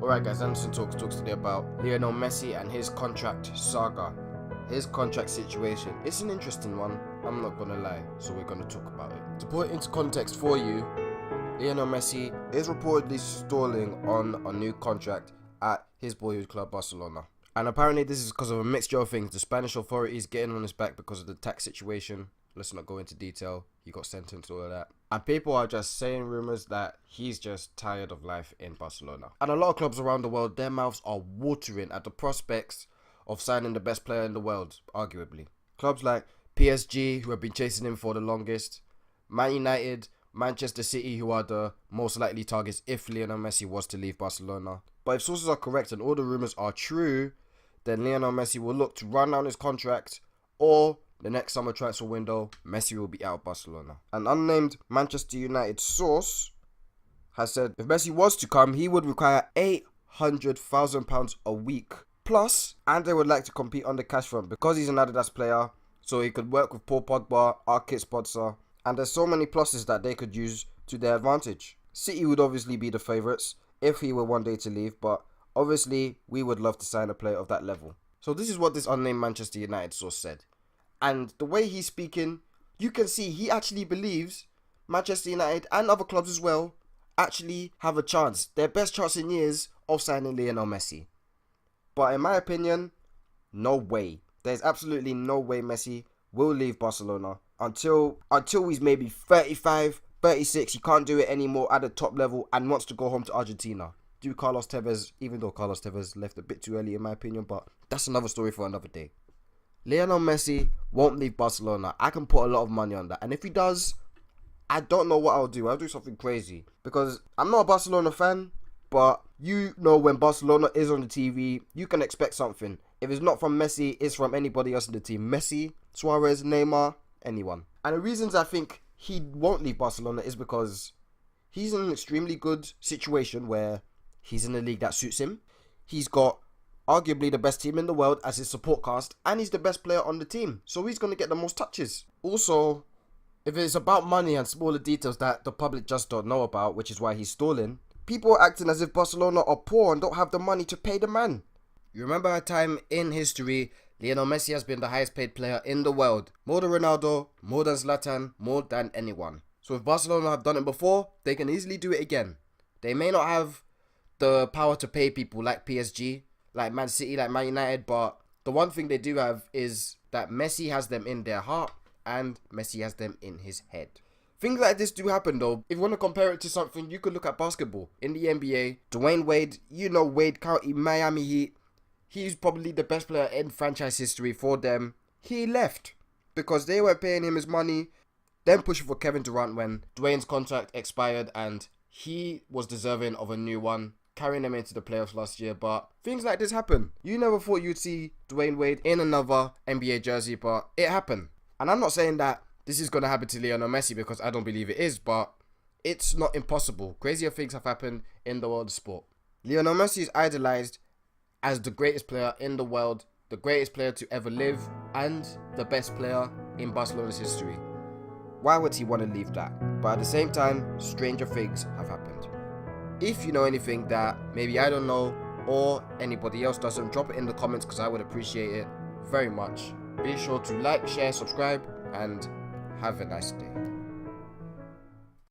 Alright guys, Anderson talks today about Lionel Messi and his contract saga. His contract situation. It's an interesting one, I'm not gonna lie, so we're gonna talk about it. To put it into context for you, Lionel Messi is reportedly stalling on a new contract at his boyhood club Barcelona. And apparently this is because of a mixture of things. The Spanish authorities getting on his back because of the tax situation. Let's not go into detail. He got sentenced, all of that. And people are just saying rumours that he's just tired of life in Barcelona. And a lot of clubs around the world, their mouths are watering at the prospects of signing the best player in the world, arguably. Clubs like PSG, who have been chasing him for the longest, Man United, Manchester City, who are the most likely targets if Lionel Messi was to leave Barcelona. But if sources are correct and all the rumours are true, then Lionel Messi will look to run down his contract, or the next summer transfer window, Messi will be out of Barcelona. An unnamed Manchester United source has said if Messi was to come, he would require £800,000 a week plus, and they would like to compete on the cash front because he's an Adidas player, so he could work with Paul Pogba, our kit sponsor, and there's so many pluses that they could use to their advantage. City would obviously be the favourites if he were one day to leave, but obviously we would love to sign a player of that level. So this is what this unnamed Manchester United source said. And the way he's speaking, you can see he actually believes Manchester United and other clubs as well actually have a chance, their best chance in years, of signing Lionel Messi. But in my opinion, no way. There's absolutely no way Messi will leave Barcelona until he's maybe 35, 36. He can't do it anymore at the top level and wants to go home to Argentina. Do Carlos Tevez, even though Carlos Tevez left a bit too early in my opinion, but that's another story for another day. Lionel Messi won't leave Barcelona. I can put a lot of money on that. And if he does, I don't know what I'll do. I'll do something crazy. Because I'm not a Barcelona fan, but you know when Barcelona is on the TV, you can expect something. If it's not from Messi, it's from anybody else in the team. Messi, Suarez, Neymar, anyone. And the reasons I think he won't leave Barcelona is because he's in an extremely good situation where he's in a league that suits him. He's got arguably the best team in the world as his support cast, and he's the best player on the team, so he's going to get the most touches. Also, if it's about money and smaller details that the public just don't know about, which is why he's stalling, people are acting as if Barcelona are poor and don't have the money to pay the man. You remember a time in history, Lionel Messi has been the highest paid player in the world. More than Ronaldo, more than Zlatan, more than anyone. So if Barcelona have done it before, they can easily do it again. They may not have the power to pay people like PSG, like Man City, like Man United, but the one thing they do have is that Messi has them in their heart and Messi has them in his head. Things like this do happen though. If you want to compare it to something, you could look at basketball. In the NBA, Dwayne Wade, you know Wade County, Miami Heat, he's probably the best player in franchise history for them. He left because they were paying him his money, then pushing for Kevin Durant when Dwayne's contract expired and he was deserving of a new one, carrying them into the playoffs last year. But things like this happen. You never thought you'd see Dwayne Wade in another NBA jersey, but it happened. And I'm not saying that this is going to happen to Lionel Messi because I don't believe it is, but it's not impossible. Crazier things have happened in the world of sport. Lionel Messi is idolized as the greatest player in the world, the greatest player to ever live, and the best player in Barcelona's history. Why would he want to leave that? But at the same time, stranger things have happened. If you know anything that maybe I don't know or anybody else doesn't, drop it in the comments because I would appreciate it very much. Be sure to like, share, subscribe, and have a nice day.